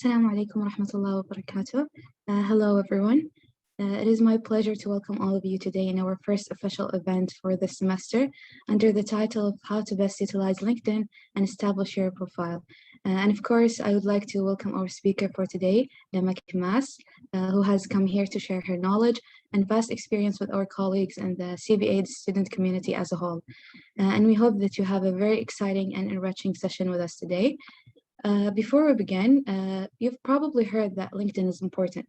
Assalamu alaikum wa rahmatullahi wa barakatuh. Hello, everyone. It is my pleasure to welcome all of you today in our first official event for this semester under the title of How to Best Utilize LinkedIn and Establish Your Profile. And of course, I would like to welcome our speaker for today, Lama Kamas, who has come here to share her knowledge and vast experience with our colleagues and the CBA student community as a whole. And we hope that you have a very exciting and enriching session with us today. Before we begin, you've probably heard that LinkedIn is important,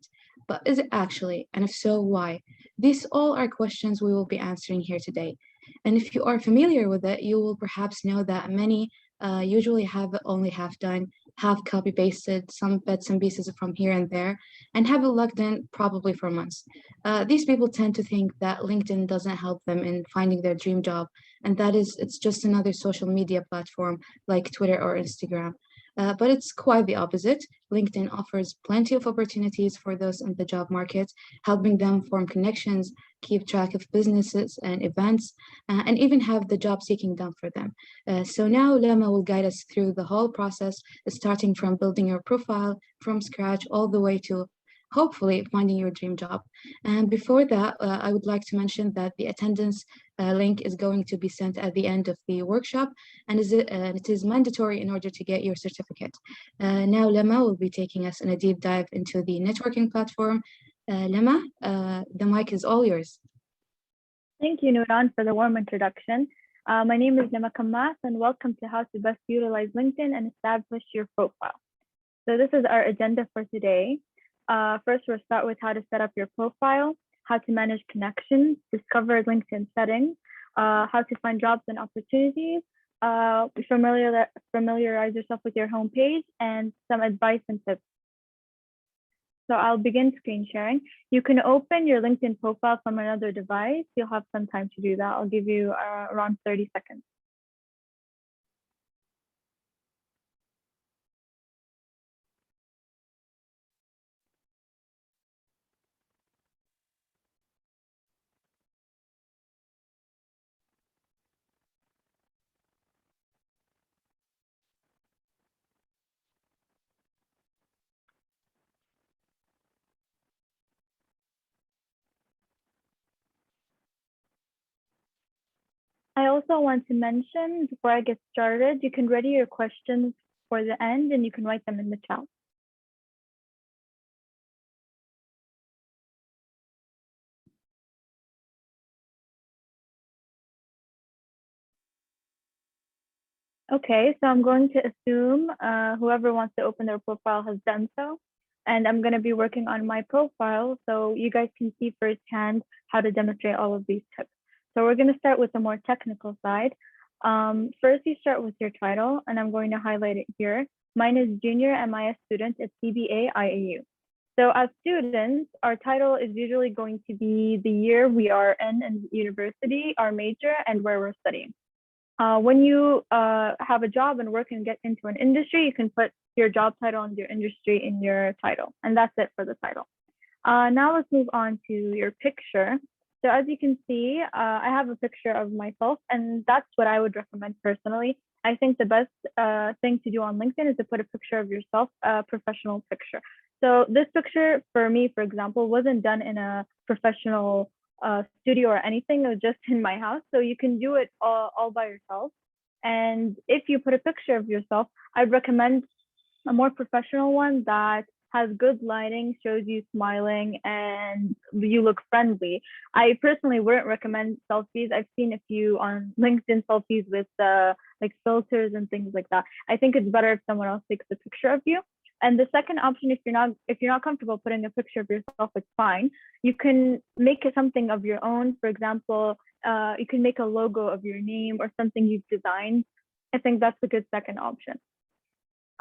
but is it actually? And if so, why? These all are questions we will be answering here today. And if you are familiar with it, you will perhaps know that many usually have it only half done, have copy pasted some bits and pieces from here and there, and have it logged in probably for months. These people tend to think that LinkedIn doesn't help them in finding their dream job, and that is, it's just another social media platform like Twitter or Instagram. But it's quite the opposite. LinkedIn offers plenty of opportunities for those in the job market, helping them form connections, keep track of businesses and events, and even have the job seeking done for them. So now Lama will guide us through the whole process, starting from building your profile from scratch all the way to hopefully finding your dream job. And before that, I would like to mention that the attendance link is going to be sent at the end of the workshop, and it is mandatory in order to get your certificate. Now Lama will be taking us in a deep dive into the networking platform. Lama, the mic is all yours. Thank you, Nuran, for the warm introduction. My name is Lama Kamas, and welcome to How to Best Utilize LinkedIn and Establish Your Profile. So this is our agenda for today. First, we'll start with how to set up your profile, how to manage connections, discover LinkedIn settings, how to find jobs and opportunities, familiarize yourself with your homepage, and some advice and tips. So I'll begin screen sharing. You can open your LinkedIn profile from another device. You'll have some time to do that. I'll give you around 30 seconds. I also want to mention before I get started, you can ready your questions for the end and you can write them in the chat. Okay, so I'm going to assume whoever wants to open their profile has done so. And I'm going to be working on my profile so you guys can see firsthand how to demonstrate all of these tips. So we're going to start with the more technical side. First, you start with your title, and I'm going to highlight it here. Mine is Junior MIS Student at CBA IAU. So as students, our title is usually going to be the year we are in university, our major, and where we're studying. When you have a job and work and get into an industry, you can put your job title and your industry in your title, and that's it for the title. Now let's move on to your picture. So as you can see, I have a picture of myself, and that's what I would recommend personally. I think the best thing to do on LinkedIn is to put a picture of yourself, a professional picture. So this picture for me, for example, wasn't done in a professional studio or anything. It was just in my house. So you can do it all by yourself. And if you put a picture of yourself, I'd recommend a more professional one that has good lighting, shows you smiling, and you look friendly. I personally wouldn't recommend selfies. I've seen a few on LinkedIn selfies with like filters and things like that. I think it's better if someone else takes a picture of you. And the second option, if you're not comfortable putting a picture of yourself, it's fine. You can make something of your own. For example, you can make a logo of your name or something you've designed. I think that's a good second option.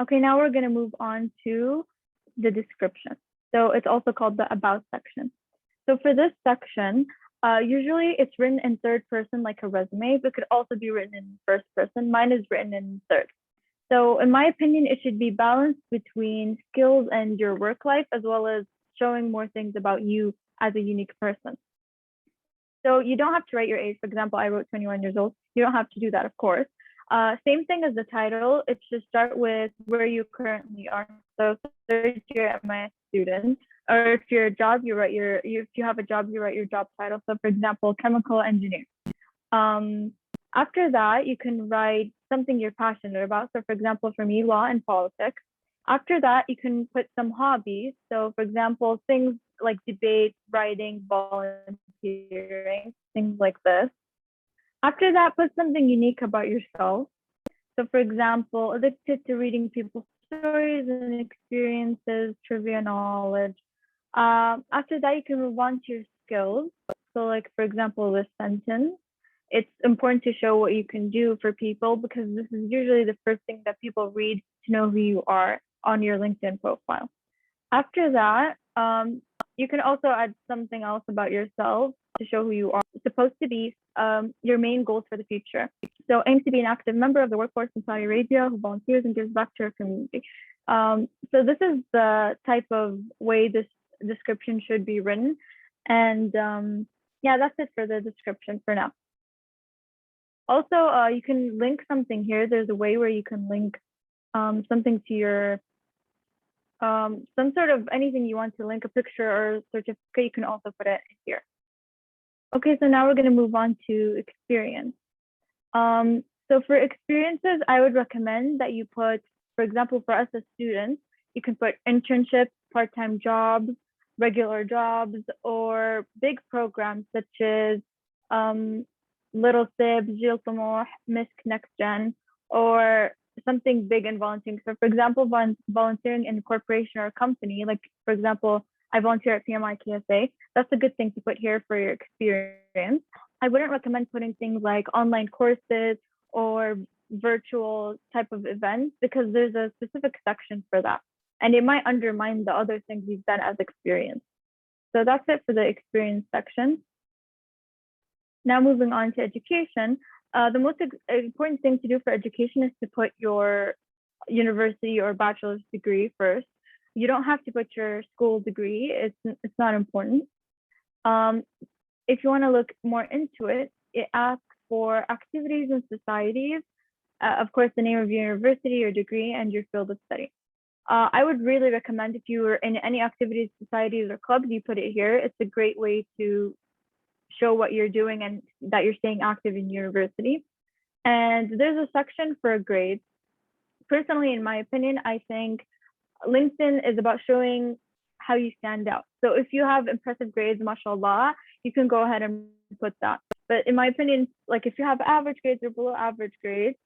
Okay, now we're going to move on to the description. So it's also called the about section. So for this section, usually it's written in third person like a resume, but it could also be written in first person. Mine is written in third. So in my opinion, it should be balanced between skills and your work life, as well as showing more things about you as a unique person. So you don't have to write your age. For example, I wrote 21 years old. You don't have to do that, of course. Same thing as the title. It should start with where you currently are. So third year MIS student, or if you're a job, if you have a job, you write your job title. So for example, chemical engineer. After that, you can write something you're passionate about. So for example, for me, law and politics. After that, you can put some hobbies. So for example, things like debate, writing, volunteering, things like this. After that, put something unique about yourself. So for example, addicted to reading people's stories and experiences, trivia knowledge. After that, you can move on to your skills. So like, for example, this sentence, it's important to show what you can do for people because this is usually the first thing that people read to know who you are on your LinkedIn profile. After that, you can also add something else about yourself to show who you are. It's supposed to be your main goals for the future. So aim to be an active member of the workforce in Saudi Arabia who volunteers and gives back to your community. So this is the type of way this description should be written. And yeah, that's it for the description for now. Also, you can link something here. There's a way where you can link something to your some sort of anything you want to link, a picture or a certificate, you can also put it here. Okay, so now we're going to move on to experience. So for experiences, I would recommend that you put, for example, for us as students, you can put internships, part-time jobs, regular jobs, or big programs such as Little Sibs, Jil Tamoh, Misk Next Gen, or something big in volunteering. So for example, volunteering in a corporation or a company, like for example, I volunteer at PMI KSA. That's a good thing to put here for your experience. I wouldn't recommend putting things like online courses or virtual type of events because there's a specific section for that. And it might undermine the other things you've done as experience. So that's it for the experience section. Now moving on to education. The most important thing to do for education is to put your university or bachelor's degree first. You don't have to put your school degree. It's not important. If you want to look more into it, it asks for activities and societies, of course, the name of your university or degree and your field of study. I would really recommend if you were in any activities, societies, or clubs, you put it here. It's a great way to show what you're doing and that you're staying active in university. And there's a section for grades. Personally, in my opinion, I think LinkedIn is about showing how you stand out. So if you have impressive grades, mashallah, you can go ahead and put that. But in my opinion, like if you have average grades or below average grades,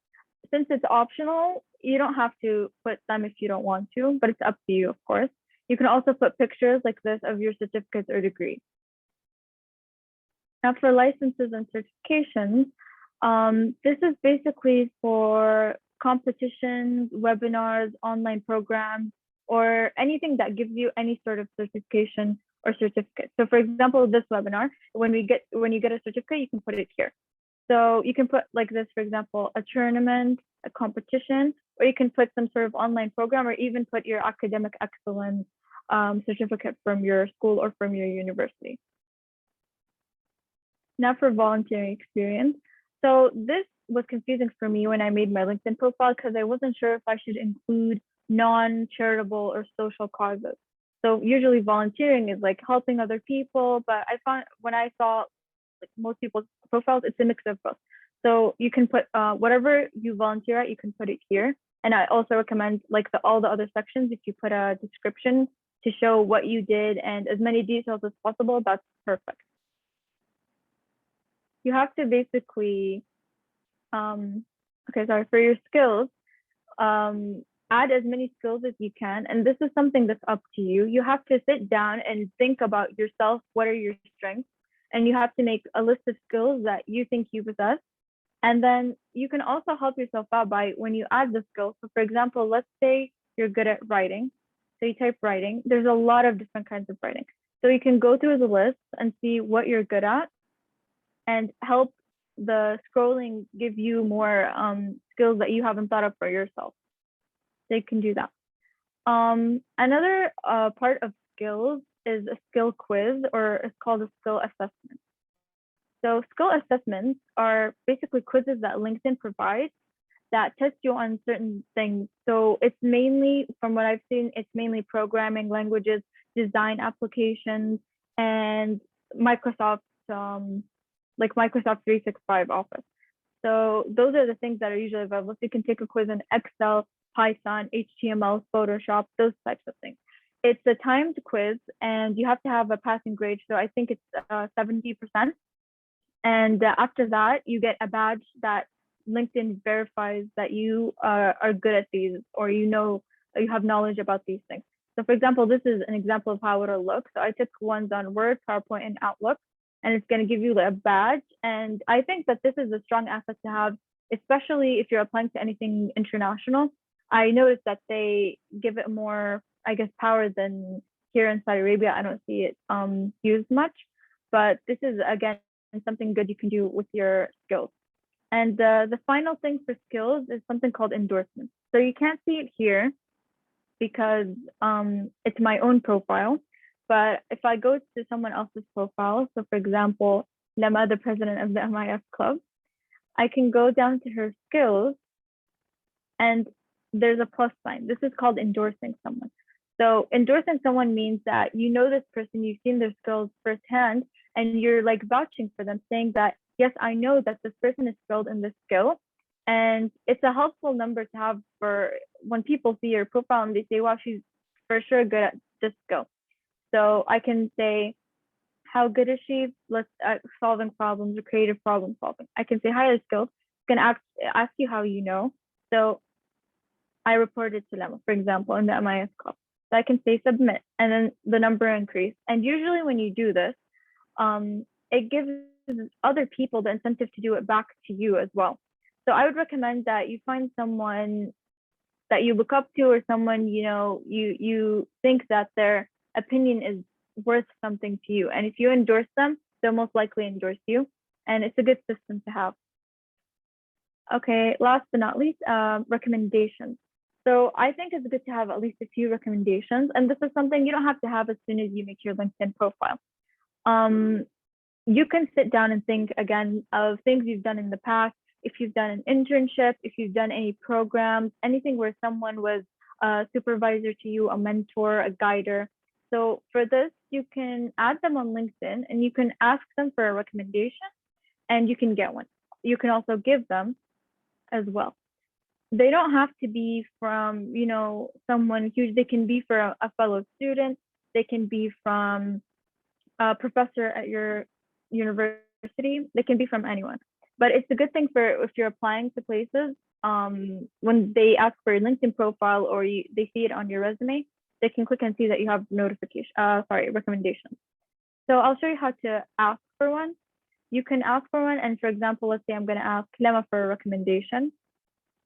since it's optional, you don't have to put them if you don't want to, but it's up to you, of course. You can also put pictures like this of your certificates or degrees. Now for licenses and certifications, this is basically for competitions, webinars, online programs, or anything that gives you any sort of certification or certificate. So for example, this webinar, when you get a certificate, you can put it here. So you can put like this, for example, a tournament, a competition, or you can put some sort of online program or even put your academic excellence certificate from your school or from your university. Now for volunteering experience. So this was confusing for me when I made my LinkedIn profile because I wasn't sure if I should include non-charitable or social causes. So usually volunteering is like helping other people, but I found when I saw like most people's profiles, it's a mix of both. So you can put whatever you volunteer at, you can put it here. And I also recommend like all the other sections, if you put a description to show what you did and as many details as possible, that's perfect. You have to basically, for your skills, add as many skills as you can. And this is something that's up to you. You have to sit down and think about yourself. What are your strengths? And you have to make a list of skills that you think you possess. And then you can also help yourself out by when you add the skills. So for example, let's say you're good at writing. So you type writing. There's a lot of different kinds of writing. So you can go through the list and see what you're good at and help the scrolling give you more skills that you haven't thought of for yourself. So you can do that. Another part of skills is a skill quiz, or it's called a skill assessment. So skill assessments are basically quizzes that LinkedIn provides that test you on certain things. So it's mainly, from what I've seen, it's mainly programming languages, design applications, and Microsoft, like Microsoft 365 Office. So those are the things that are usually available. So you can take a quiz in Excel, Python, HTML, Photoshop, those types of things. It's a timed quiz, and you have to have a passing grade. So I think it's 70%. And after that, you get a badge that LinkedIn verifies that you are good at these, or you have knowledge about these things. So for example, this is an example of how it'll look. So I took ones on Word, PowerPoint, and Outlook, and it's going to give you a badge. And I think that this is a strong asset to have, especially if you're applying to anything international. I noticed that they give it more, I guess, power than here in Saudi Arabia. I don't see it used much, but this is, again, something good you can do with your skills. And the final thing for skills is something called endorsements. So you can't see it here because it's my own profile. But if I go to someone else's profile, so for example, Lama, the president of the MIS club, I can go down to her skills, and there's a plus sign. This is called endorsing someone. So endorsing someone means that you know this person, you've seen their skills firsthand, and you're like vouching for them, saying that, yes, I know that this person is skilled in this skill. And it's a helpful number to have for when people see your profile and they say, wow, she's for sure good at this skill. So I can say, how good is she? Let's solving problems or creative problem solving. I can say higher skills. I can ask you how you know. So I reported to Lama, for example, in the MIS club. So I can say submit, and then the number increase. And usually when you do this, it gives other people the incentive to do it back to you as well. So I would recommend that you find someone that you look up to, or someone you think that their opinion is worth something to you. And if you endorse them, they'll most likely endorse you. And it's a good system to have. Okay, last but not least, recommendations. So I think it's good to have at least a few recommendations. And this is something you don't have to have as soon as you make your LinkedIn profile. You can sit down and think again of things you've done in the past. If you've done an internship, if you've done any programs, anything where someone was a supervisor to you, a mentor, a guider. So for this, you can add them on LinkedIn, and you can ask them for a recommendation, and you can get one. You can also give them as well. They don't have to be from, someone huge. They can be for a fellow student. They can be from a professor at your university. They can be from anyone. But it's a good thing for if you're applying to places, when they ask for your LinkedIn profile, or they see it on your resume, they can click and see that you have recommendations. So I'll show you how to ask for one. You can ask for one, and for example, let's say I'm going to ask Lema for a recommendation.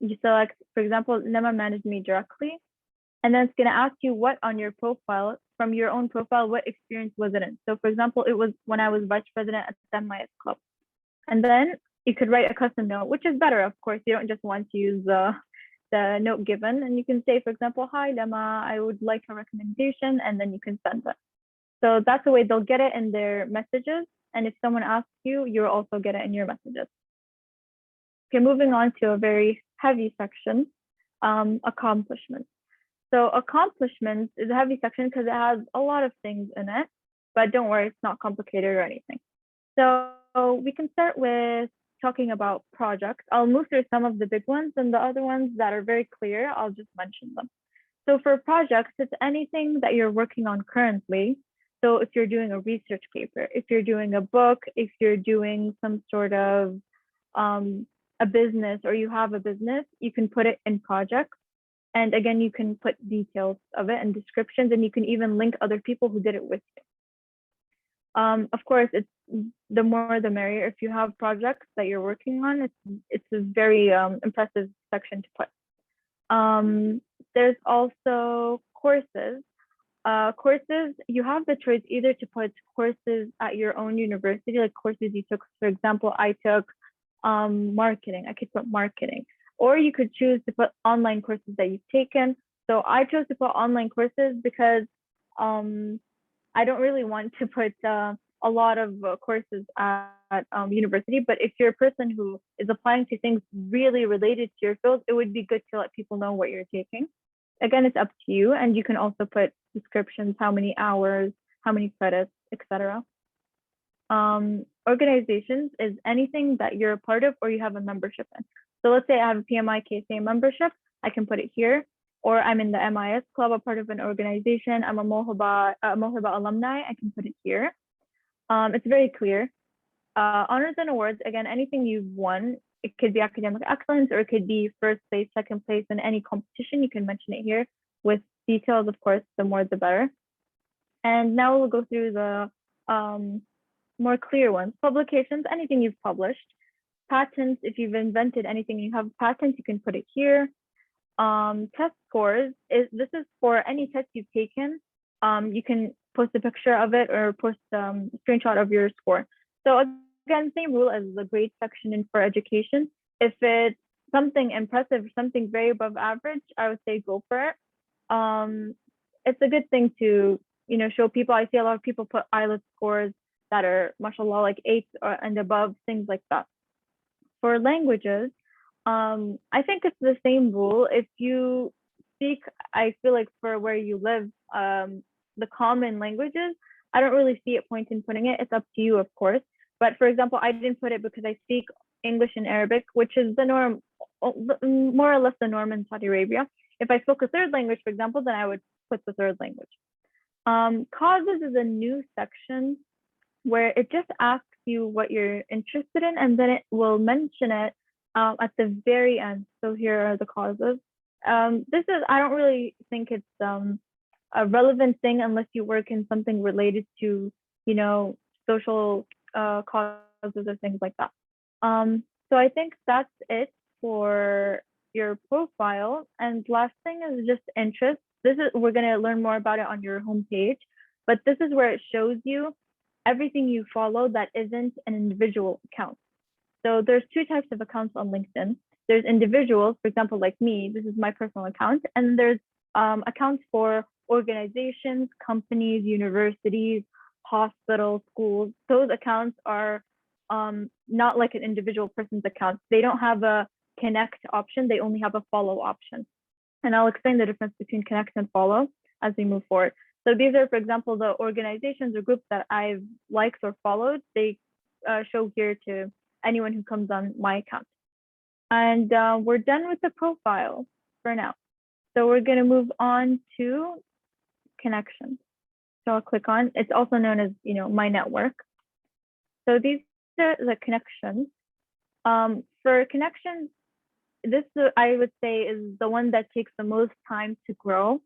You select, for example, Lema managed me directly, and then it's going to ask you what on your profile, from your own profile, what experience was it in. So for example, it was when I was vice president at the MIS club. And then you could write a custom note, which is better, of course. You don't just want to use the note given. And you can say, for example, hi, Lema, I would like a recommendation, and then you can send it. So that's the way they'll get it in their messages. And if someone asks you, you'll also get it in your messages. Okay, moving on to a very heavy section, accomplishments. So accomplishments is a heavy section because it has a lot of things in it, but don't worry, it's not complicated or anything. So we can start with talking about projects. I'll move through some of the big ones, and the other ones that are very clear, I'll just mention them. So for projects, it's anything that you're working on currently. So if you're doing a research paper, if you're doing a book, if you're doing some sort of a business, or you have a business, you can put it in projects. And again, you can put details of it and descriptions, and you can even link other people who did it with you. Of course, it's the more the merrier. If you have projects that you're working on, it's a very impressive section to put. There's also courses. Courses, you have the choice either to put courses at your own university, like courses you took. For example, I took marketing. I could put marketing. Or you could choose to put online courses that you've taken. So I chose to put online courses because I don't really want to put a lot of courses at university, but if you're a person who is applying to things really related to your field, it would be good to let people know what you're taking. Again, it's up to you, and you can also put descriptions, how many hours, how many credits, etc. Organizations is anything that you're a part of or you have a membership in. So let's say I have a PMI KSA membership, I can put it here, or I'm in the MIS club, a part of an organization, I'm a Mohiba alumni, I can put it here. It's very clear. Honors and awards, again, anything you've won, it could be academic excellence or it could be first place, second place in any competition, you can mention it here with details, of course, the more the better. And now we'll go through the more clear ones. Publications, anything you've published. Patents, if you've invented anything, you have patents, you can put it here. Test scores, this is for any test you've taken. You can post a picture of it or post a screenshot of your score. So again, same rule as the grade section in for education. If it's something impressive, something very above average, I would say go for it. It's a good thing to, show people. I see a lot of people put IELTS scores that are, mashallah, like 8 and above, things like that. For languages, I think it's the same rule. If you speak, I feel like for where you live, the common languages, I don't really see a point in putting it. It's up to you, of course. But for example, I didn't put it because I speak English and Arabic, which is the norm, more or less the norm in Saudi Arabia. If I spoke a third language, for example, then I would put the third language. Causes is a new section where it just asks you what you're interested in, and then it will mention it at the very end. So here are the causes. I don't really think it's a relevant thing unless you work in something related to, social causes or things like that. So I think that's it for your profile. And last thing is just interest. We're going to learn more about it on your homepage, but this is where it shows you everything you follow that isn't an individual account. So there's two types of accounts on LinkedIn. There's individuals, for example, like me, this is my personal account, and there's accounts for organizations, companies, universities, hospitals, schools. Those accounts are not like an individual person's account. They don't have a connect option, they only have a follow option. And I'll explain the difference between connect and follow as we move forward. So these are, for example, the organizations or groups that I've liked or followed. They show here to anyone who comes on my account. And we're done with the profile for now. So we're going to move on to connections. So I'll click on, it's also known as, my network. So these are the connections. For connections, this I would say is the one that takes the most time to grow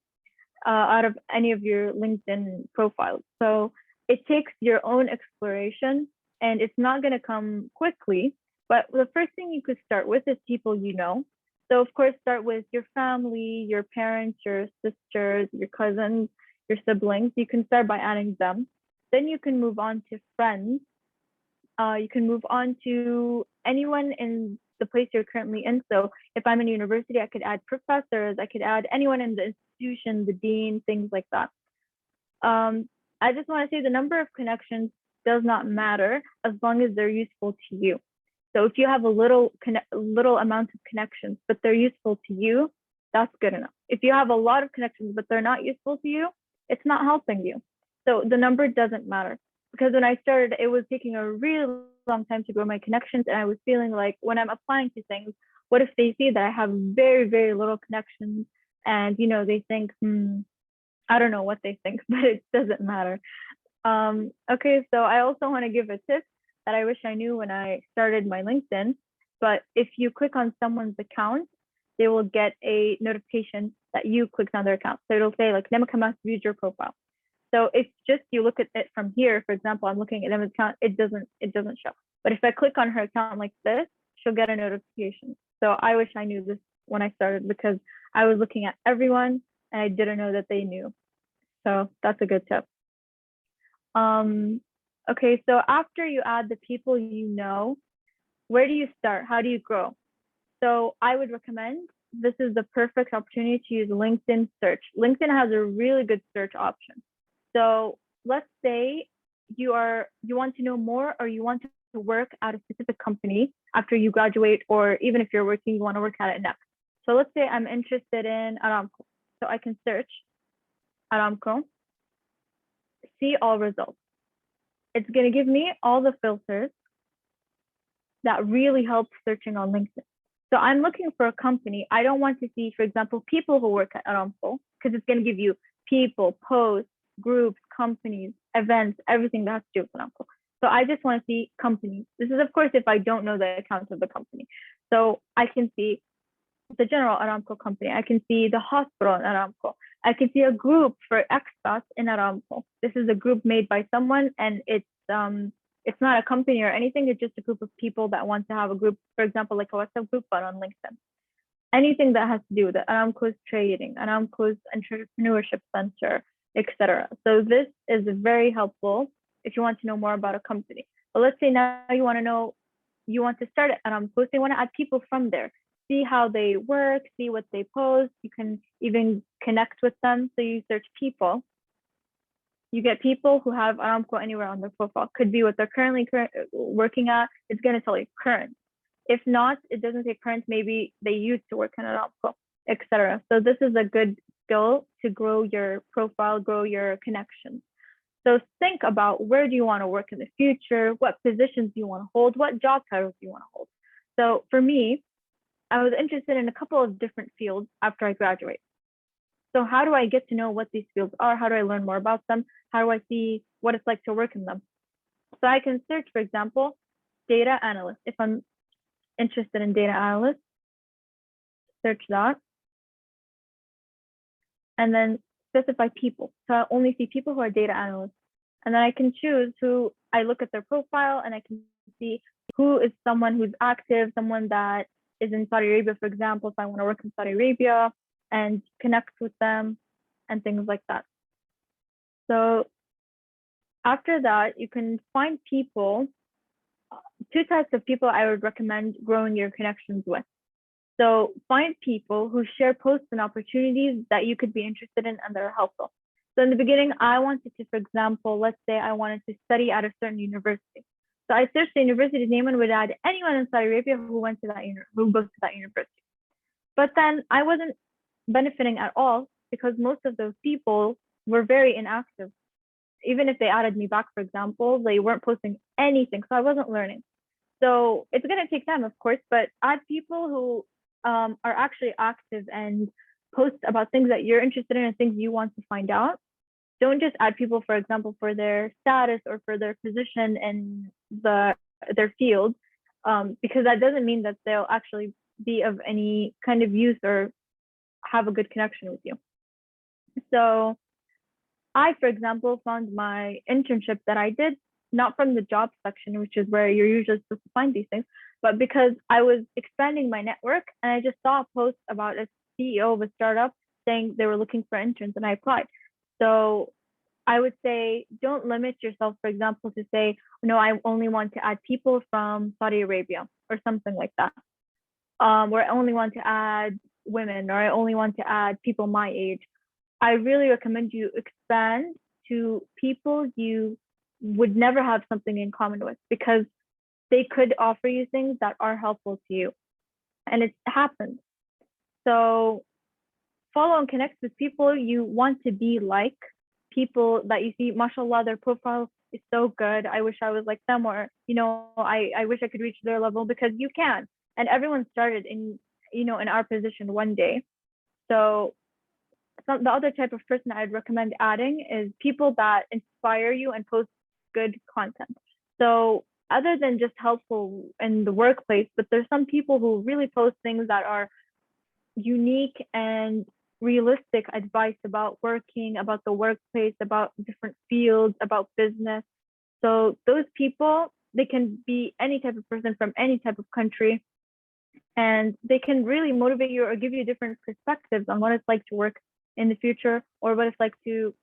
out of any of your LinkedIn profiles. So it takes your own exploration and it's not going to come quickly. But the first thing you could start with is people you know. So of course, start with your family, your parents, your sisters, your cousins, your siblings. You can start by adding them. Then you can move on to friends. You can move on to anyone in the place you're currently in. So if I'm in university, I could add professors, I could add anyone in the institution, the dean, things like that. I just want to say the number of connections does not matter as long as they're useful to you. So if you have a little amount of connections, but they're useful to you, that's good enough. If you have a lot of connections, but they're not useful to you, it's not helping you. So the number doesn't matter. Because when I started, it was taking a really long time to grow my connections. And I was feeling like when I'm applying to things, what if they see that I have very, very little connections and, they think, I don't know what they think, but it doesn't matter. Okay, so I also want to give a tip that I wish I knew when I started my LinkedIn. But if you click on someone's account, they will get a notification that you clicked on their account. So it'll say like Lama Kamas viewed your profile. So if just you look at it from here, for example, I'm looking at Emma's account, it doesn't show. But if I click on her account like this, she'll get a notification. So I wish I knew this when I started because I was looking at everyone and I didn't know that they knew. So that's a good tip. Okay, so after you add the people you know, where do you start? How do you grow? So I would recommend this is the perfect opportunity to use LinkedIn search. LinkedIn has a really good search option. So let's say you want to know more, or you want to work at a specific company after you graduate, or even if you're working, you want to work at it next. So let's say I'm interested in Aramco. So I can search Aramco, see all results. It's going to give me all the filters that really help searching on LinkedIn. So I'm looking for a company. I don't want to see, for example, people who work at Aramco, because it's going to give you people, posts, groups, companies, events, everything that has to do with Aramco. So I just want to see companies. This is, of course, if I don't know the account of the company. So I can see the general Aramco company. I can see the hospital in Aramco. I can see a group for expats in Aramco. This is a group made by someone, and it's not a company or anything. It's just a group of people that want to have a group, for example, like a WhatsApp group, but on LinkedIn. Anything that has to do with Aramco's trading, Aramco's entrepreneurship center, etc. So this is very helpful if you want to know more about a company. But let's say now you want to start at Aramco, so you want to add people from there, see how they work, see what they post. You can even connect with them. So you search people. You get people who have Aramco anywhere on their profile. Could be what they're currently working at. It's going to tell you current. If not, it doesn't say current. Maybe they used to work in Aramco, etc. So this is a good skill to grow your profile, grow your connections. So think about, where do you want to work in the future? What positions do you want to hold? What job titles do you want to hold? So for me, I was interested in a couple of different fields after I graduate. So how do I get to know what these fields are? How do I learn more about them? How do I see what it's like to work in them? So I can search, for example, data analyst. If I'm interested in data analyst, search that. And then specify people. So I only see people who are data analysts. And then I can choose who, I look at their profile and I can see who is someone who's active, someone that is in Saudi Arabia, for example, if I want to work in Saudi Arabia, and connect with them and things like that. So after that, you can find people, two types of people I would recommend growing your connections with. So find people who share posts and opportunities that you could be interested in and that are helpful. So in the beginning, I wanted to, for example, let's say I wanted to study at a certain university. So I searched the university's name and would add anyone in Saudi Arabia who went to that who goes to that university. But then I wasn't benefiting at all, because most of those people were very inactive. Even if they added me back, for example, they weren't posting anything. So I wasn't learning. So it's going to take time, of course, but add people who are actually active and post about things that you're interested in and things you want to find out. Don't just add people, for example, for their status or for their position in their field, because that doesn't mean that they'll actually be of any kind of use or have a good connection with you. So I, for example, found my internship that I did not from the job section, which is where you're usually supposed to find these things, but because I was expanding my network and I just saw a post about a CEO of a startup saying they were looking for interns, and I applied. So I would say, don't limit yourself, for example, to say, no, I only want to add people from Saudi Arabia or something like that. Or I only want to add women, or I only want to add people my age. I really recommend you expand to people you would never have something in common with, because they could offer you things that are helpful to you. And it's happened. So follow and connect with people you want to be like, people that you see, mashallah, their profile is so good. I wish I was like them, or, I wish I could reach their level, because you can. And everyone started in our position one day. So the other type of person I'd recommend adding is people that inspire you and post good content. So other than just helpful in the workplace, but there's some people who really post things that are unique and realistic advice about working, about the workplace, about different fields, about business. So those people, they can be any type of person from any type of country, and they can really motivate you or give you different perspectives on what it's like to work in the future, or what it's like to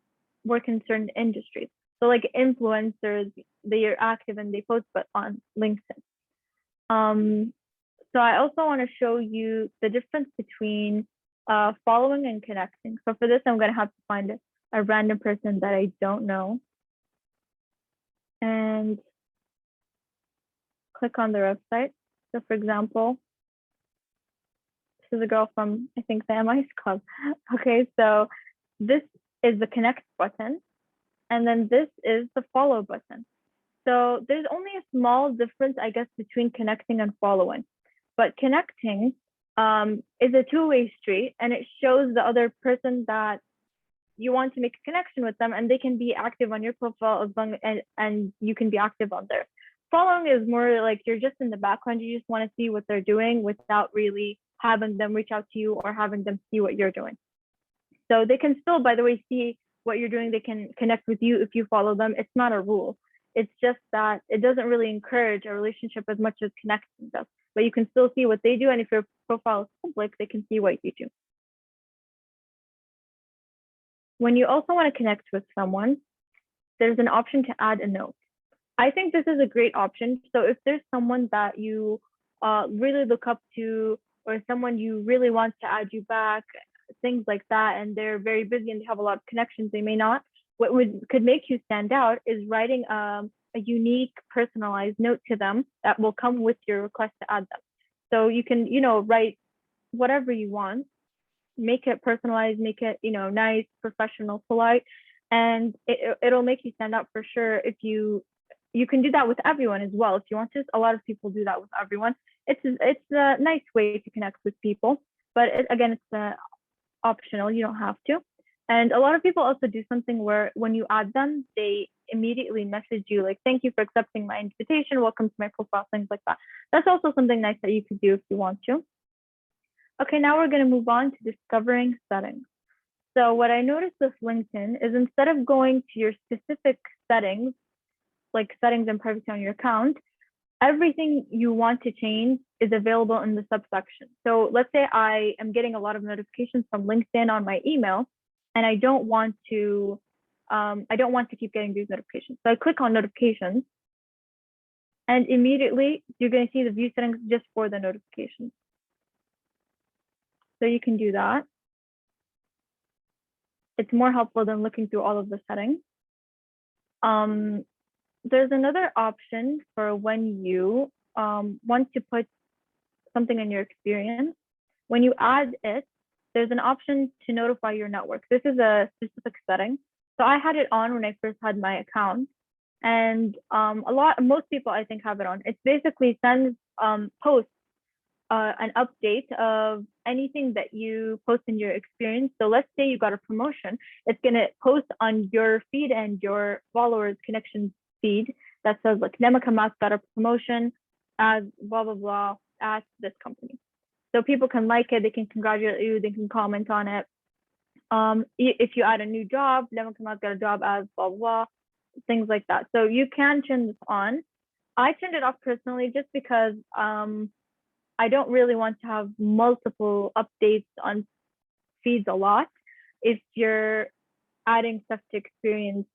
work in certain industries. So like influencers, they are active and they post, but on LinkedIn. So I also want to show you the difference between following and connecting. So for this, I'm going to have to find a random person that I don't know. and click on their website. So for example, this is a girl from, I think, the MI's club. Okay, so this is the connect button, and then this is the follow button. So there's only a small difference, I guess, between connecting and following. But connecting is a two-way street, and it shows the other person that you want to make a connection with them, and they can be active on your profile as long and you can be active on theirs. Following is more like you're just in the background. You just want to see what they're doing without really having them reach out to you or having them see what you're doing. So they can still, by the way, see what you're doing. They can connect with you if you follow them. It's not a rule. It's just that it doesn't really encourage a relationship as much as connecting does. But you can still see what they do. And if your profile is public, they can see what you do. When you also want to connect with someone, there's an option to add a note. I think this is a great option. So if there's someone that you really look up to, or someone you really want to add you back, things like that, and they're very busy and they have a lot of connections, they may not. What could make you stand out is writing a unique, personalized note to them that will come with your request to add them. So you can, write whatever you want, make it personalized, make it, nice, professional, polite, and it'll make you stand out for sure. If you can do that with everyone as well if you want to. A lot of people do that with everyone. It's a nice way to connect with people, but again, it's optional. You don't have to. And a lot of people also do something where when you add them, they immediately message you like, thank you for accepting my invitation, welcome to my profile, things like that. That's also something nice that you could do if you want to. Okay, now we're going to move on to discovering settings. So what I noticed with LinkedIn is instead of going to your specific settings, like settings and privacy on your account, everything you want to change is available in the subsection. So let's say I am getting a lot of notifications from LinkedIn on my email, and I don't want to keep getting these notifications. So I click on notifications, and immediately you're going to see the view settings just for the notifications. So you can do that. It's more helpful than looking through all of the settings. There's another option for when you want to put something in your experience. When you add it, there's an option to notify your network. This is a specific setting. So I had it on when I first had my account, and most people I think have it on. It basically sends posts, an update of anything that you post in your experience. So let's say you got a promotion, it's gonna post on your feed and your followers connection feed that says like Lama Kamas got a promotion as blah blah blah at this company. So people can like it, they can congratulate you, they can comment on it. If you add a new job, Lama Kamas got a job as blah blah blah, things like that. So you can turn this on. I turned it off personally just because I don't really want to have multiple updates on feeds a lot. If you're adding stuff to experience,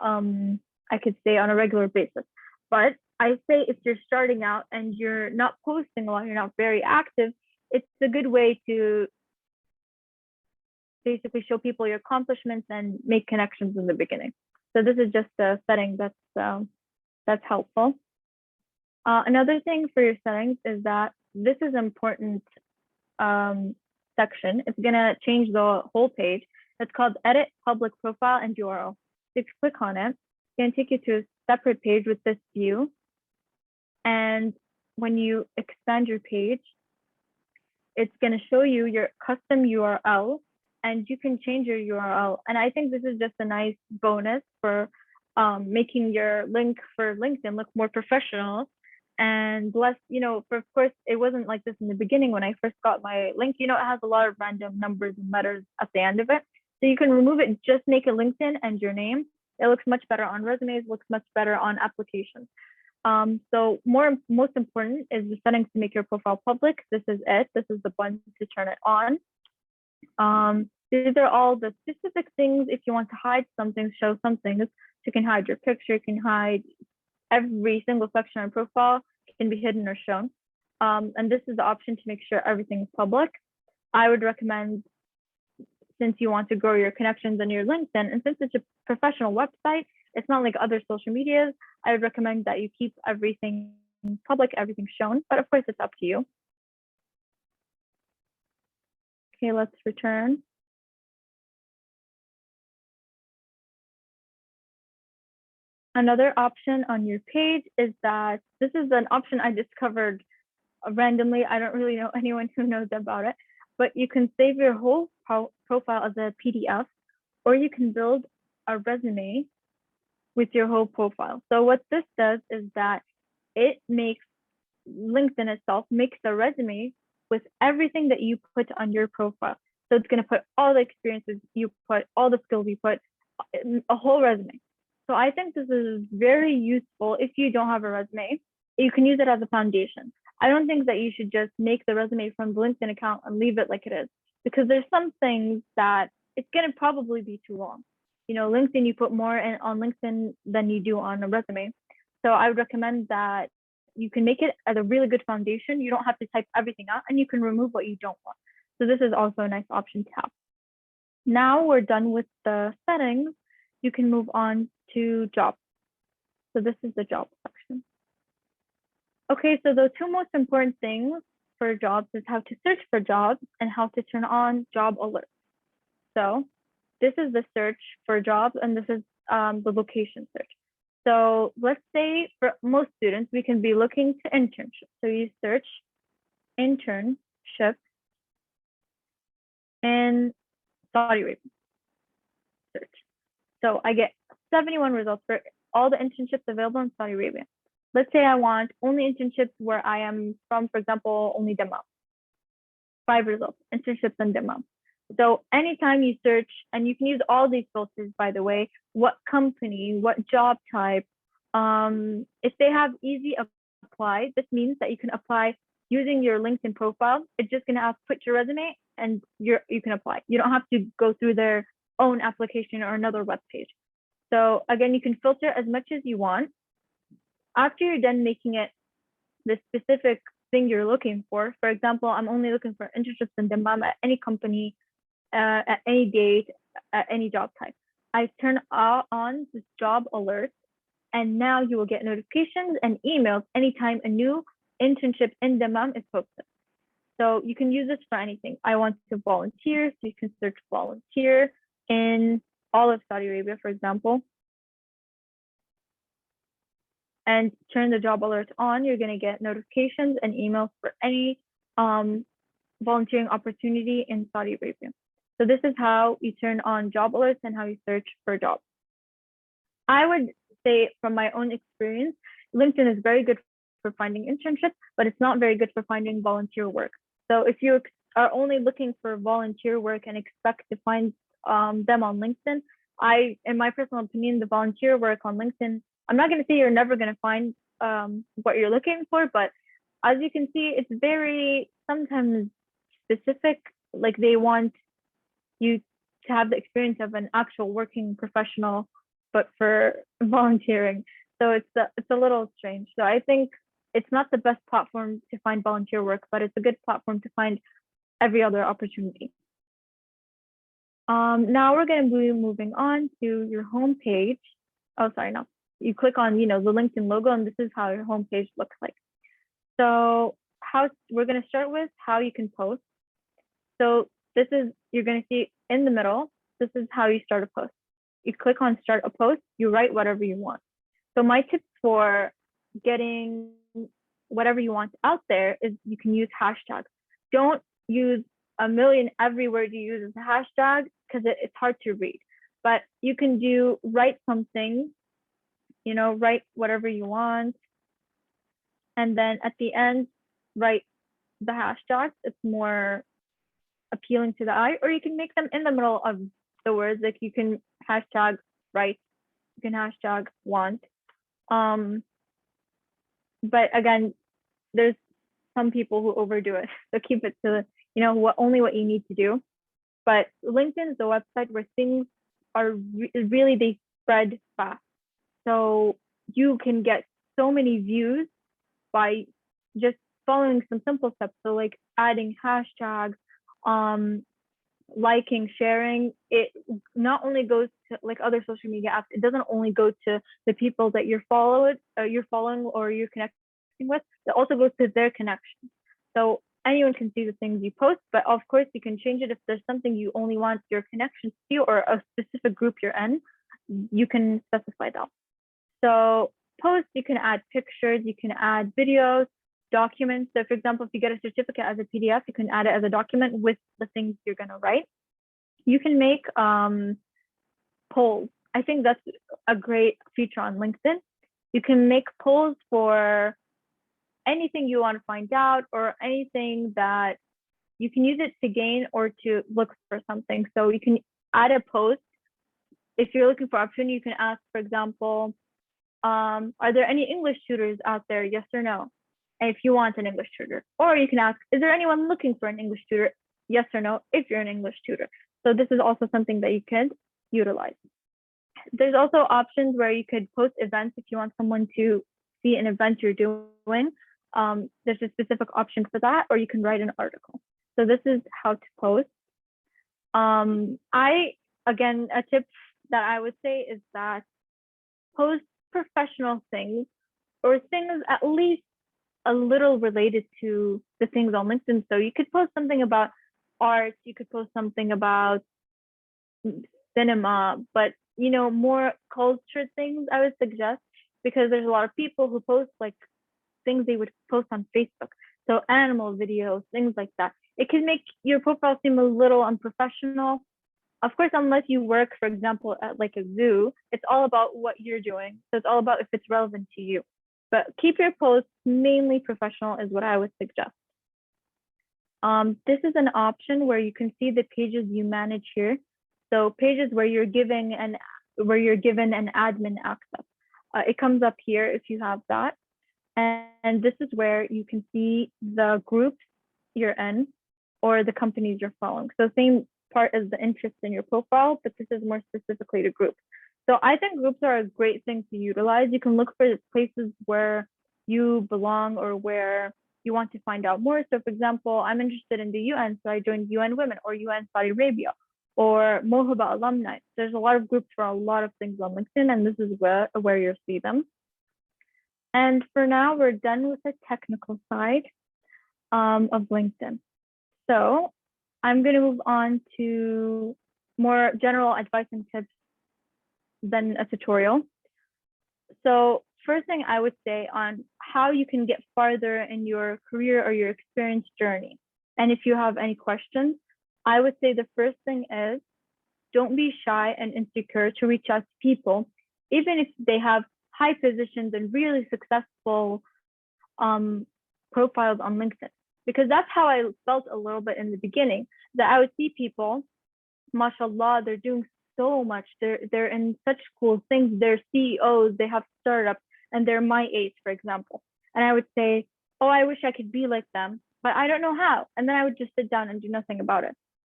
I could say on a regular basis. But I say if you're starting out and you're not posting a lot, you're not very active, it's a good way to basically show people your accomplishments and make connections in the beginning. So this is just a setting that's helpful. Another thing for your settings is that this is an important section. It's gonna change the whole page. It's called Edit Public Profile and URL. If you click on it, it's gonna take you to a separate page with this view. And when you expand your page, it's gonna show you your custom URL, and you can change your URL. And I think this is just a nice bonus for making your link for LinkedIn look more professional and less, of course, it wasn't like this in the beginning when I first got my link, it has a lot of random numbers and letters at the end of it. So you can remove it, just make a LinkedIn and your name. It looks much better on resumes, looks much better on applications. So most important is the settings to make your profile public. This is it. This is the button to turn it on. These are all the specific things. If you want to hide something, show some things, you can hide your picture, you can hide every single section on profile can be hidden or shown. And this is the option to make sure everything is public. I would recommend, since you want to grow your connections on your LinkedIn, and since it's a professional website, It's not like other social medias. I would recommend that you keep everything public, everything shown, but of course it's up to you. Okay, let's return. Another option on your page is that this is an option I discovered randomly. I don't really know anyone who knows about it, but you can save your whole profile as a PDF, or you can build a resume with your whole profile. So what this does is that it makes LinkedIn itself makes a resume with everything that you put on your profile. So it's going to put all the experiences you put, all the skills you put, a whole resume. So I think this is very useful if you don't have a resume. You can use it as a foundation. I don't think that you should just make the resume from the LinkedIn account and leave it like it is, because there's some things that it's going to probably be too long. You know, LinkedIn, you put more on LinkedIn than you do on a resume. So I would recommend that you can make it as a really good foundation. You don't have to type everything out, and you can remove what you don't want. So this is also a nice option to have. Now we're done with the settings. You can move on to jobs. So this is the job section. Okay, so the two most important things for jobs is how to search for jobs and how to turn on job alerts. So this is the search for jobs, and this is the location search. So let's say for most students, we can be looking to internships. So you search internship in Saudi Arabia. Search. So I get 71 results for all the internships available in Saudi Arabia. Let's say I want only internships where I am from, for example, only Dammam. 5 results, internships in Dammam. So anytime you search, and you can use all these filters, by the way, what company, what job type, if they have easy apply, this means that you can apply using your LinkedIn profile. It's just going to ask, put your resume, and you can apply. You don't have to go through their own application or another web page. So again, you can filter as much as you want. After you're done making it the specific thing you're looking for example, I'm only looking for internships in Dammam at any company, at any date, at any job type. I turn on this job alert, and now you will get notifications and emails anytime a new internship in Dammam is posted. So you can use this for anything. I want to volunteer, so you can search volunteer in all of Saudi Arabia, for example, and turn the job alert on. You're going to get notifications and emails for any volunteering opportunity in Saudi Arabia. So this is how you turn on job alerts and how you search for jobs. I would say from my own experience, LinkedIn is very good for finding internships, but it's not very good for finding volunteer work. So if you are only looking for volunteer work and expect to find them on LinkedIn, in my personal opinion, the volunteer work on LinkedIn, I'm not going to say you're never going to find what you're looking for, but as you can see, it's very sometimes specific. Like they want you to have the experience of an actual working professional, but for volunteering. So it's a little strange. So I think it's not the best platform to find volunteer work, but it's a good platform to find every other opportunity. Now we're going to be moving on to your home page. Oh, sorry, no. You click on, the LinkedIn logo, and this is how your home page looks like. So we're going to start with how you can post. So you're going to see in the middle, this is how you start a post. You click on start a post, you write whatever you want. So my tips for getting whatever you want out there is you can use hashtags. Don't use a million every word you use as a hashtag, because it's hard to read. But you can write something, write whatever you want. And then at the end, write the hashtags. It's more appealing to the eye, or you can make them in the middle of the words. Like you can hashtag write, you can hashtag want. But again, there's some people who overdo it. So keep it to, only what you need to do. But LinkedIn is a website where things are really, they spread fast. So you can get so many views by just following some simple steps. So like adding hashtags, liking, sharing, it not only goes like other social media apps, it doesn't only go to the people that you're following or you're connecting with. It also goes to their connections. So anyone can see the things you post, but of course you can change it if there's something you only want your connections to or a specific group you're in. You can specify that. So posts, you can add pictures, you can add videos, documents. So for example, if you get a certificate as a PDF, you can add it as a document with the things you're going to write. You can make polls. I think that's a great feature on LinkedIn. You can make polls for anything you want to find out or anything that you can use it to gain or to look for something. So you can add a post. If you're looking for opportunity, you can ask, for example, are there any English tutors out there? Yes or no? And if you want an English tutor. Or you can ask, is there anyone looking for an English tutor? Yes or no, if you're an English tutor. So this is also something that you can utilize. There's also options where you could post events if you want someone to see an event you're doing. There's a specific option for that, or you can write an article. So this is how to post. Again, a tip that I would say is that post professional things or things at least a little related to the things on LinkedIn. So you could post something about art, you could post something about cinema, but more cultured things I would suggest, because there's a lot of people who post like things they would post on Facebook. So animal videos, things like that. It can make your profile seem a little unprofessional. Of course, unless you work, for example, at like a zoo, it's all about what you're doing. So it's all about if it's relevant to you. But keep your posts mainly professional is what I would suggest. This is an option where you can see the pages you manage here. So pages where you're given an admin access. It comes up here if you have that. And this is where you can see the groups you're in or the companies you're following. So same part as the interest in your profile, but this is more specifically to groups. So I think groups are a great thing to utilize. You can look for places where you belong or where you want to find out more. So for example, I'm interested in the UN, so I joined UN Women or UN Saudi Arabia or Mohaba Alumni. There's a lot of groups for a lot of things on LinkedIn, and this is where you'll see them. And for now, we're done with the technical side of LinkedIn. So I'm going to move on to more general advice and tips than a tutorial. So first thing I would say on how you can get farther in your career or your experience journey. And if you have any questions, I would say the first thing is don't be shy and insecure to reach out to people, even if they have high positions and really successful profiles on LinkedIn. Because that's how I felt a little bit in the beginning, that I would see people, mashallah, they're doing so much. They're in such cool things. They're CEOs, they have startups, and they're my age, for example. And I would say, oh, I wish I could be like them, but I don't know how. And then I would just sit down and do nothing about it.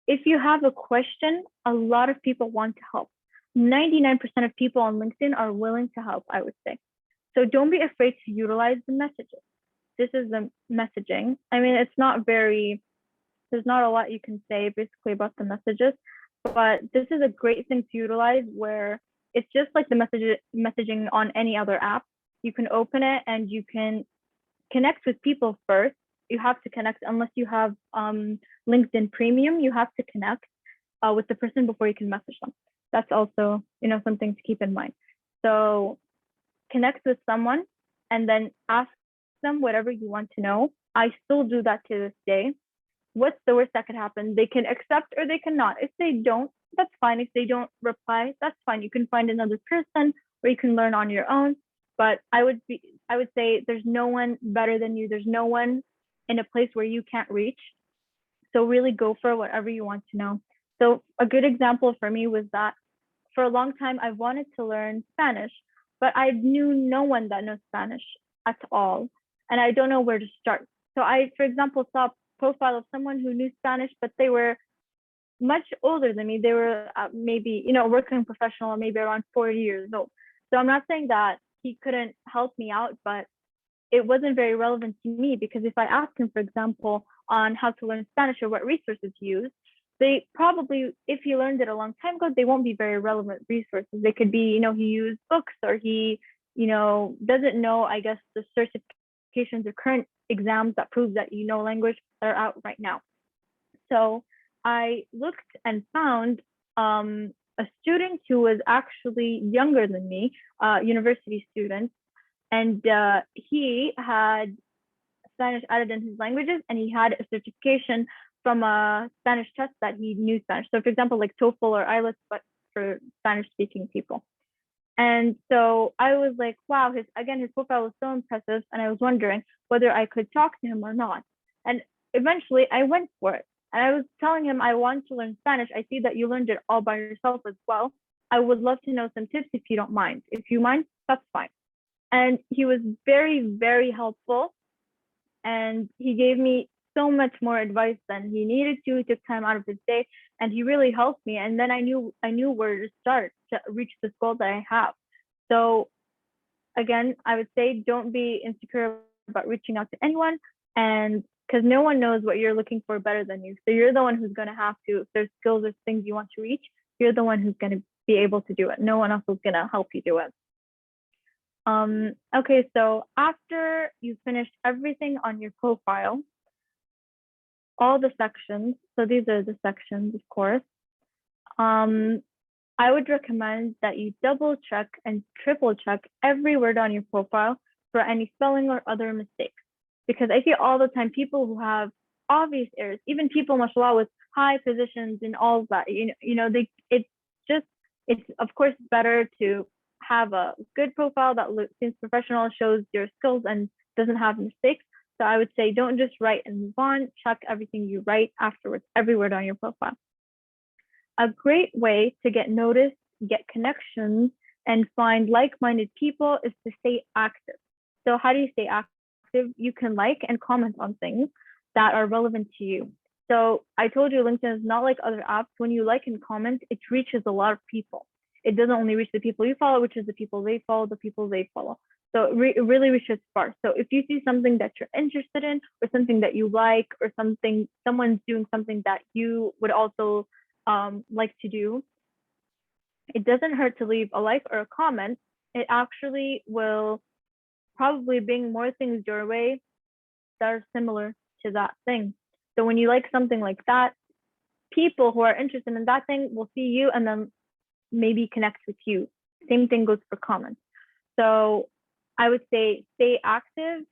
If you have a question, a lot of people want to help. 99% of people on LinkedIn are willing to help, I would say. So don't be afraid to utilize the messages. This is the messaging. I mean, there's not a lot you can say basically about the messages, but this is a great thing to utilize where it's just like the messaging on any other app. You can open it and you can connect with people first. You have to connect unless you have LinkedIn Premium. You have to connect with the person before you can message them. That's also something to keep in mind. So connect with someone and then ask them whatever you want to know. I still do that to this day. What's the worst that could happen? They can accept or they cannot. If they don't, that's fine. If they don't reply, that's fine. You can find another person or you can learn on your own. But I would say there's no one better than you. There's no one in a place where you can't reach. So really go for whatever you want to know. So a good example for me was that for a long time, I wanted to learn Spanish, but I knew no one that knows Spanish at all. And I don't know where to start. So I, for example, saw a profile of someone who knew Spanish, but they were much older than me. They were maybe, working professional or maybe around 40 years old. So I'm not saying that he couldn't help me out, but it wasn't very relevant to me because if I asked him, for example, on how to learn Spanish or what resources to use, they probably, if he learned it a long time ago, they won't be very relevant resources. They could be, he used books, or he, doesn't know, I guess, the certifications or current exams that prove that you know language that are out right now. So I looked and found a student who was actually younger than me, university student, and he had Spanish added in his languages, and he had a certification from a Spanish test that he knew Spanish. So, for example, like TOEFL or IELTS, but for Spanish-speaking people. And so I was like, wow, his profile was so impressive, and I was wondering whether I could talk to him or not. And eventually, I went for it. And I was telling him, I want to learn Spanish. I see that you learned it all by yourself as well. I would love to know some tips if you don't mind. If you mind, that's fine. And he was very, very helpful. And he gave me so much more advice than he needed to. He took time out of his day, and he really helped me. And then I knew where to start to reach this goal that I have. So again, I would say don't be insecure about reaching out to anyone, and because no one knows what you're looking for better than you. So you're the one who's going to have to, if there's skills or things you want to reach, you're the one who's going to be able to do it. No one else is going to help you do it. Okay, so after you finished everything on your profile, all the sections, so these are the sections, of course, I would recommend that you double check and triple check every word on your profile for any spelling or other mistakes. Because I see all the time people who have obvious errors, even people, mashallah, with high positions and all of that, it's of course better to have a good profile that seems professional, shows your skills, and doesn't have mistakes. So I would say don't just write and move on. Check everything you write afterwards, every word on your profile. A great way to get noticed, get connections, and find like-minded people is to stay active. So how do you stay active? You can like and comment on things that are relevant to you. So I told you LinkedIn is not like other apps. When you like and comment, it reaches a lot of people. It doesn't only reach the people you follow, which is the people they follow, the people they follow. So it really reaches far. So if you see something that you're interested in, or something that you like, or someone's doing something that you would also like to do, it doesn't hurt to leave a like or a comment. It actually will probably bring more things your way that are similar to that thing. So when you like something like that, people who are interested in that thing will see you and then maybe connect with you. Same thing goes for comments. So I would say stay active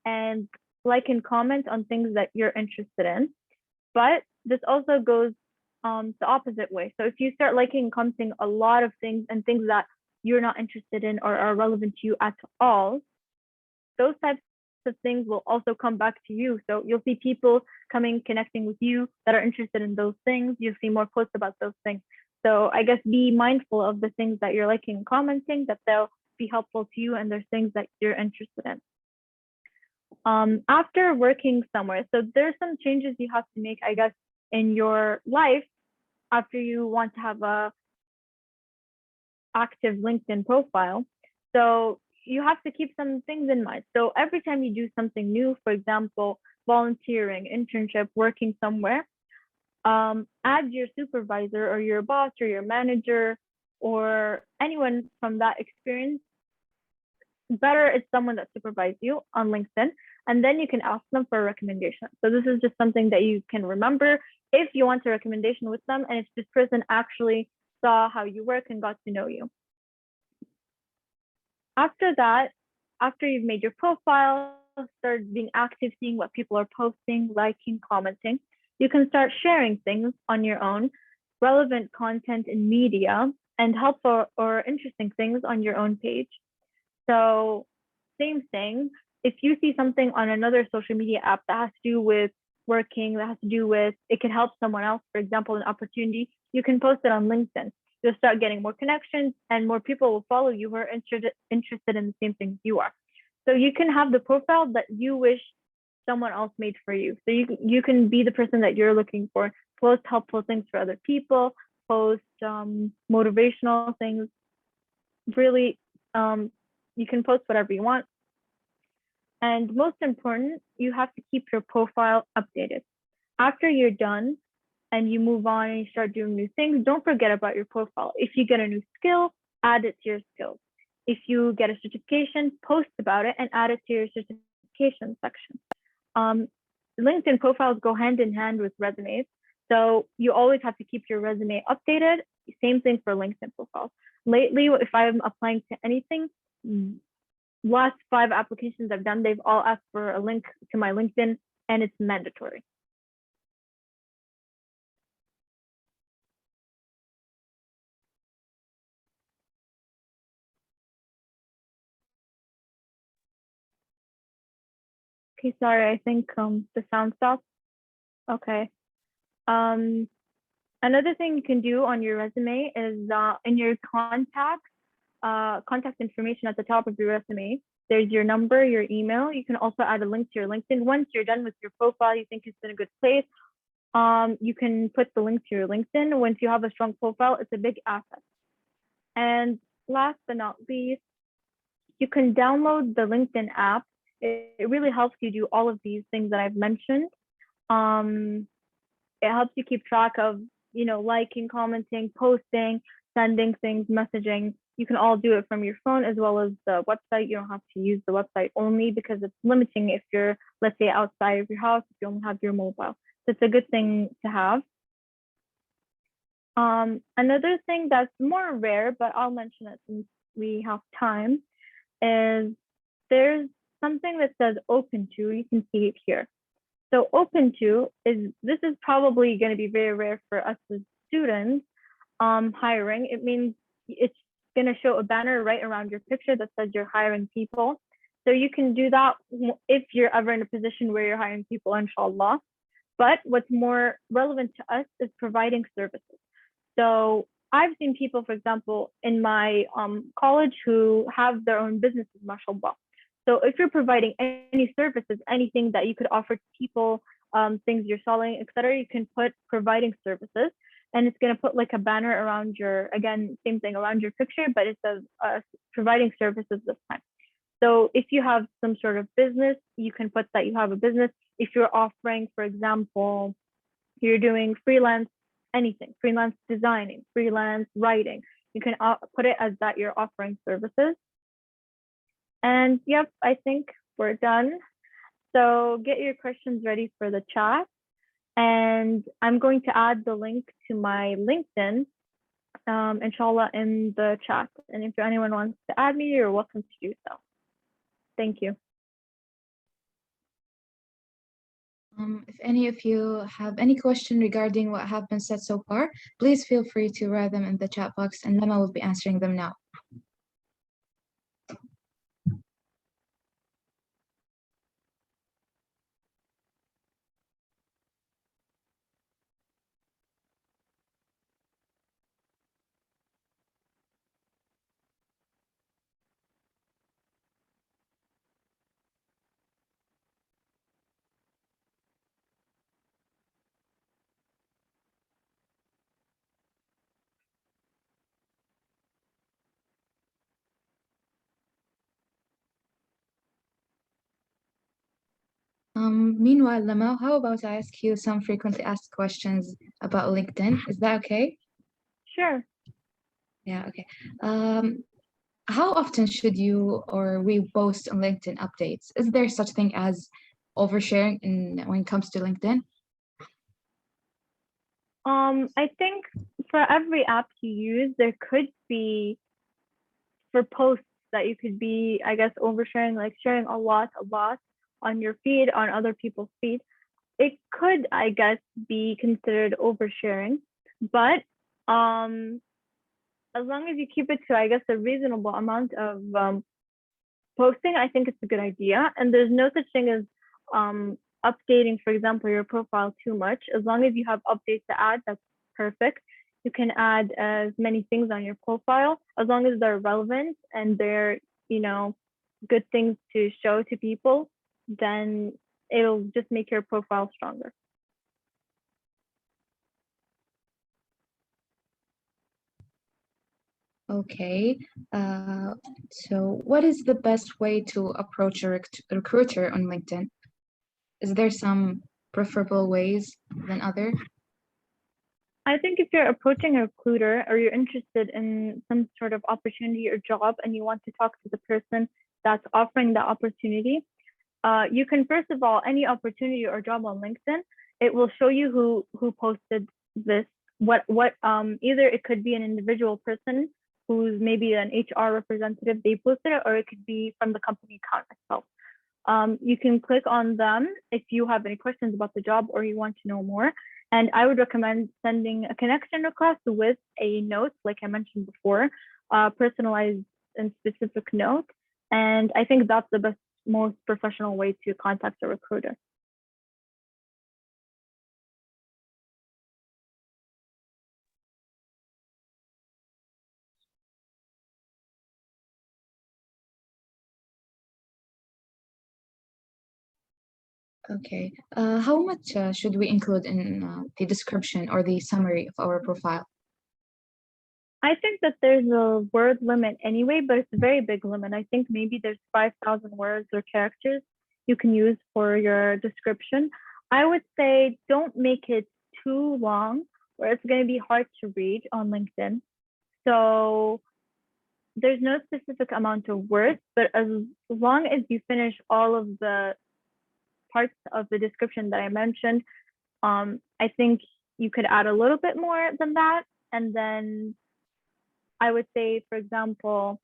and like and comment on things that you're interested in. But this also goes the opposite way. So if you start liking and commenting a lot of things and things that you're not interested in or are relevant to you at all, those types of things will also come back to you. So you'll see people connecting with you that are interested in those things. You'll see more posts about those things. So I guess be mindful of the things that you're liking and commenting, that they'll be helpful to you, and there's things that you're interested in. After working somewhere, so there's some changes you have to make, I guess, in your life after you want to have a active LinkedIn profile. So you have to keep some things in mind. So every time you do something new, for example, volunteering, internship, working somewhere, add your supervisor or your boss or your manager or anyone from that experience. Better it's someone that supervised you on LinkedIn, and then you can ask them for a recommendation. So this is just something that you can remember if you want a recommendation with them, and if this person actually saw how you work and got to know you. After that, after you've made your profile, start being active, seeing what people are posting, liking, commenting, you can start sharing things on your own, relevant content in media, and helpful or interesting things on your own page. So same thing, if you see something on another social media app that has to do with working, that has to do with, it can help someone else, for example, an opportunity, you can post it on LinkedIn. You'll start getting more connections and more people will follow you who are interested in the same things you are. So you can have the profile that you wish someone else made for you. So you can be the person that you're looking for, post helpful things for other people, post motivational things, really, you can post whatever you want. And most important, you have to keep your profile updated. After you're done, and you move on and you start doing new things, don't forget about your profile. If you get a new skill, add it to your skills. If you get a certification, post about it and add it to your certification section. LinkedIn profiles go hand in hand with resumes. So you always have to keep your resume updated. Same thing for LinkedIn profiles. Lately, if I'm applying to anything, last 5 applications I've done, they've all asked for a link to my LinkedIn, and it's mandatory. Okay, sorry, I think the sound stopped. Okay. Another thing you can do on your resume is in your contact information at the top of your resume, there's your number, your email. You can also add a link to your LinkedIn. Once you're done with your profile, you think it's in a good place, you can put the link to your LinkedIn. Once you have a strong profile, it's a big asset. And last but not least, you can download the LinkedIn app. It really helps you do all of these things that I've mentioned. It helps you keep track of, liking, commenting, posting, sending things, messaging. You can all do it from your phone as well as the website. You don't have to use the website only because it's limiting if you're, let's say, outside of your house, if you only have your mobile. So it's a good thing to have. Another thing that's more rare, but I'll mention it since we have time, is there's something that says open to. You can see it here. So open to this is probably going to be very rare for us as students hiring. It means it's going to show a banner right around your picture that says you're hiring people. So you can do that if you're ever in a position where you're hiring people, inshallah. But what's more relevant to us is providing services. So I've seen people, for example, in my college who have their own businesses, mashallah. So if you're providing any services, anything that you could offer to people, things you're selling, etc., you can put providing services, and it's going to put like a banner around your, again, same thing around your picture, but it says providing services this time. So if you have some sort of business, you can put that you have a business. If you're offering, for example, you're doing freelance anything, freelance designing, freelance writing, you can put it as that you're offering services. And yep, I think we're done. So get your questions ready for the chat. And I'm going to add the link to my LinkedIn, inshallah, in the chat. And if anyone wants to add me, you're welcome to do so. Thank you. If any of you have any question regarding what have been said so far, please feel free to write them in the chat box and Lama will be answering them now. Meanwhile, Lama, how about I ask you some frequently asked questions about LinkedIn? Is that okay? Sure. Yeah, okay. How often should you or we post on LinkedIn updates? Is there such thing as oversharing when it comes to LinkedIn? I think for every app you use, there could be, for posts that you could be, I guess, oversharing, like sharing a lot on your feed, on other people's feed. It could, I guess, be considered oversharing, but as long as you keep it to, I guess, a reasonable amount of posting, I think it's a good idea. And there's no such thing as updating, for example, your profile too much. As long as you have updates to add, that's perfect. You can add as many things on your profile as long as they're relevant and they're, good things to show to people, then it'll just make your profile stronger. Okay, so what is the best way to approach a recruiter on LinkedIn? Is there some preferable ways than other? I think if you're approaching a recruiter or you're interested in some sort of opportunity or job and you want to talk to the person that's offering that opportunity, you can first of all, any opportunity or job on LinkedIn, it will show you who posted this. Either it could be an individual person who's maybe an HR representative, they posted it, or it could be from the company account itself. You can click on them if you have any questions about the job or you want to know more. And I would recommend sending a connection request with a note, like I mentioned before, personalized and specific note. And I think that's the best, most professional way to contact a recruiter. Okay. How much should we include in the description or the summary of our profile? I think that there's a word limit anyway, but it's a very big limit. I think maybe there's 5,000 words or characters you can use for your description. I would say don't make it too long where it's going to be hard to read on LinkedIn. So there's no specific amount of words, but as long as you finish all of the parts of the description that I mentioned, I think you could add a little bit more than that. And then I would say, for example,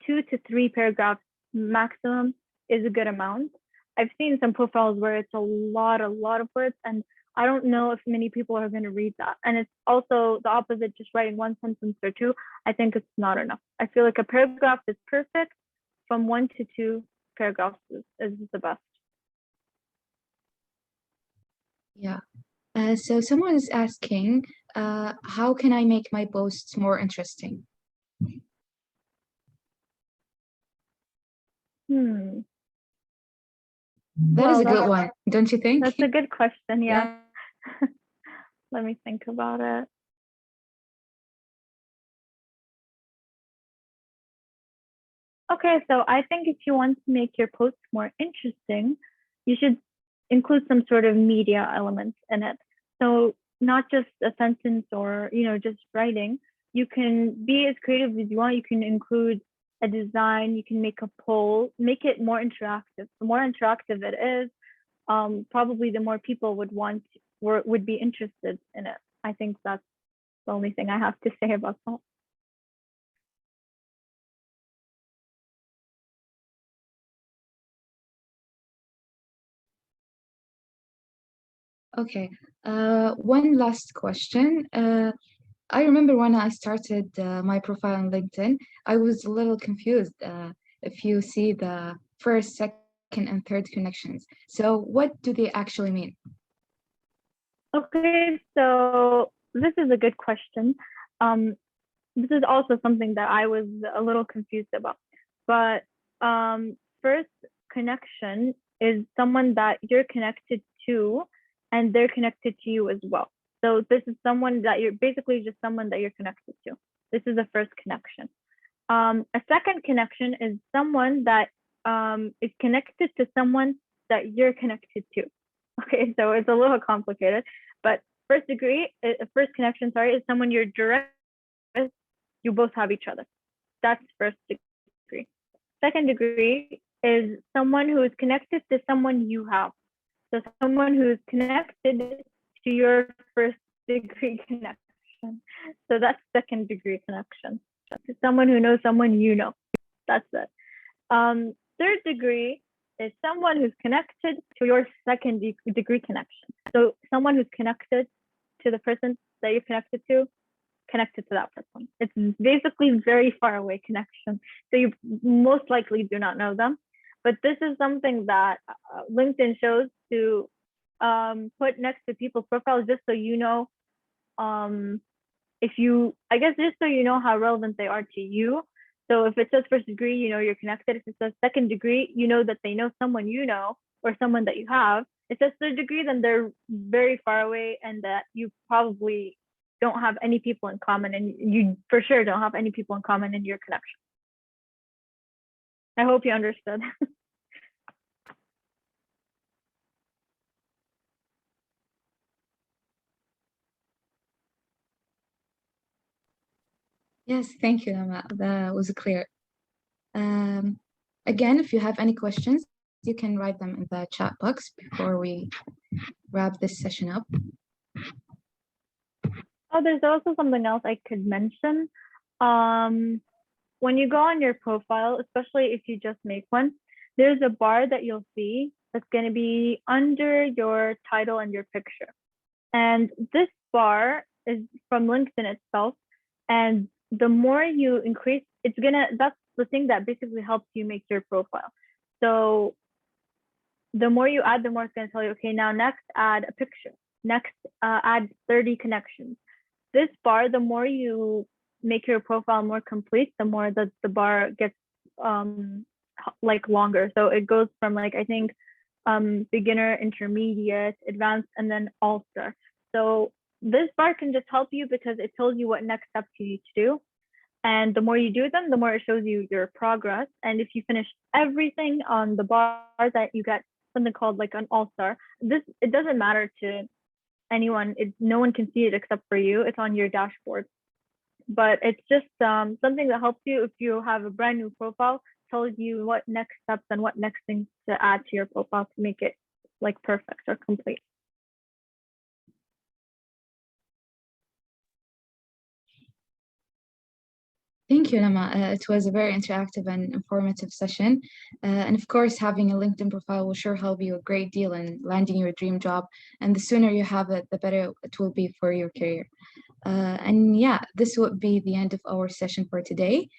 2 to 3 paragraphs maximum is a good amount. I've seen some profiles where it's a lot of words, and I don't know if many people are going to read that. And it's also the opposite, just writing one sentence or two. I think it's not enough. I feel like a paragraph is perfect. From 1 to 2 paragraphs is the best. Yeah. So someone is asking, how can I make my posts more interesting? Hmm. That is a good one, don't you think? That's a good question. Yeah. Yeah. Let me think about it. Okay, so I think if you want to make your posts more interesting, you should include some sort of media elements in it. So not just a sentence or, just writing. You can be as creative as you want. You can include a design, you can make a poll, make it more interactive. The more interactive it is, probably the more people would be interested in it. I think that's the only thing I have to say about that. Okay. One last question. I remember when I started my profile on LinkedIn, I was a little confused if you see the first, second, and third connections. So what do they actually mean? Okay, so this is a good question. This is also something that I was a little confused about. But first connection is someone that you're connected to and they're connected to you as well. So this is someone that you're basically just someone that you're connected to. This is the first connection. A second connection is someone that is connected to someone that you're connected to. Okay, so it's a little complicated, but first connection, is someone you're direct with, you both have each other. That's first degree. Second degree is someone who is connected to someone you have. So someone who is connected to your first degree connection. So that's second degree connection. Someone who knows someone you know. That's it. Third degree is someone who's connected to your second degree connection. So someone who's connected to the person that you're connected to that person. It's basically very far away connection. So you most likely do not know them. But this is something that LinkedIn shows to put next to people's profiles just so you know just so you know how relevant they are to you. So if it says first degree, you're connected. If it says second degree, you know that they know someone you know or someone that you have. If it says third degree, then they're very far away and that you probably don't have any people in common, and you for sure don't have any people in common in your connection. I hope you understood. Yes, thank you, Lama. That was clear. Again, if you have any questions, you can write them in the chat box before we wrap this session up. Oh, there's also something else I could mention. When you go on your profile, especially if you just make one, there's a bar that you'll see that's going to be under your title and your picture. And this bar is from LinkedIn itself. And the more you increase, that's the thing that basically helps you make your profile. So the more you add, the more it's going to tell you, okay, now next add a picture, next add 30 connections. This bar, the more you make your profile more complete, the more that the bar gets like longer. So it goes from like, I think beginner, intermediate, advanced, and then all-star. So this bar can just help you because it tells you what next steps you need to do. And the more you do them, the more it shows you your progress. And if you finish everything on the bar, that you get something called like an all-star. It doesn't matter to anyone. No one can see it except for you. It's on your dashboard. But it's just something that helps you if you have a brand new profile, tells you what next steps and what next things to add to your profile to make it like perfect or complete. Thank you, Lama. It was a very interactive and informative session. And of course, having a LinkedIn profile will sure help you a great deal in landing your dream job. And the sooner you have it, the better it will be for your career. And yeah, this would be the end of our session for today.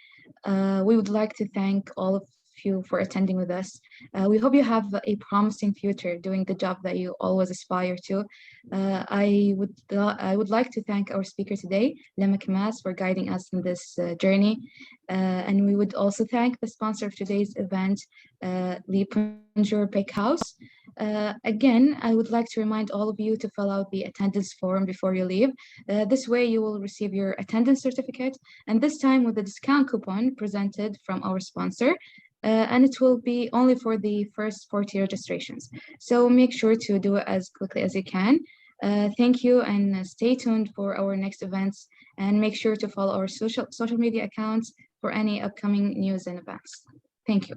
We would like to thank all of you for attending with us. We hope you have a promising future doing the job that you always aspire to. I would like to thank our speaker today, Lama Kamas, for guiding us in this journey. And we would also thank the sponsor of today's event, the Punjur Bake House. Again, I would like to remind all of you to fill out the attendance form before you leave. This way you will receive your attendance certificate, and this time with a discount coupon presented from our sponsor. And it will be only for the first 40 registrations. So make sure to do it as quickly as you can. Thank you, and stay tuned for our next events, and make sure to follow our social media accounts for any upcoming news and events. Thank you.